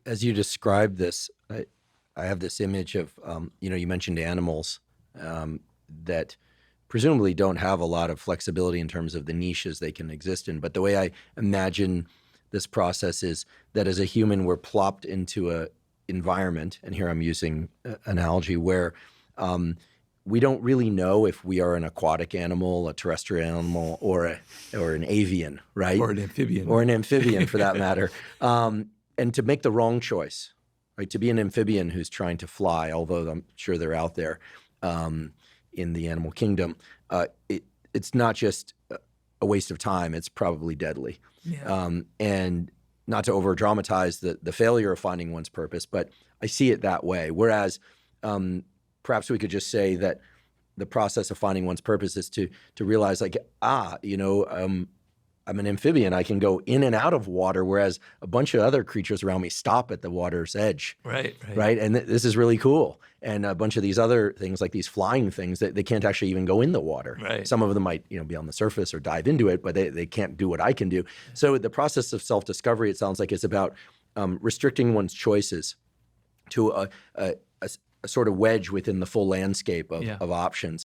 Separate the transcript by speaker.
Speaker 1: As you described this, I have this image of, you mentioned animals that presumably don't have a lot of flexibility in terms of the niches they can exist in. But the way I imagine this process is that as a human, we're plopped into a environment, and here I'm using analogy, where we don't really know if we are an aquatic animal, a terrestrial animal, or an avian, right?
Speaker 2: Or an amphibian.
Speaker 1: Or an amphibian, for that matter. And to make the wrong choice, right? To be an amphibian who's trying to fly, although I'm sure they're out there in the animal kingdom, it's not just a waste of time. It's probably deadly.
Speaker 2: Yeah.
Speaker 1: And not to over dramatize the failure of finding one's purpose, but I see it that way. Whereas perhaps we could just say that the process of finding one's purpose is to realize, like, I'm an amphibian. I can go in and out of water, whereas a bunch of other creatures around me stop at the water's edge.
Speaker 2: Right.
Speaker 1: And this is really cool. And a bunch of these other things, like these flying things, that they can't actually even go in the water.
Speaker 2: Right.
Speaker 1: Some of them might, be on the surface or dive into it, but they can't do what I can do. So the process of self-discovery, it sounds like, is about restricting one's choices to a sort of wedge within the full landscape of options.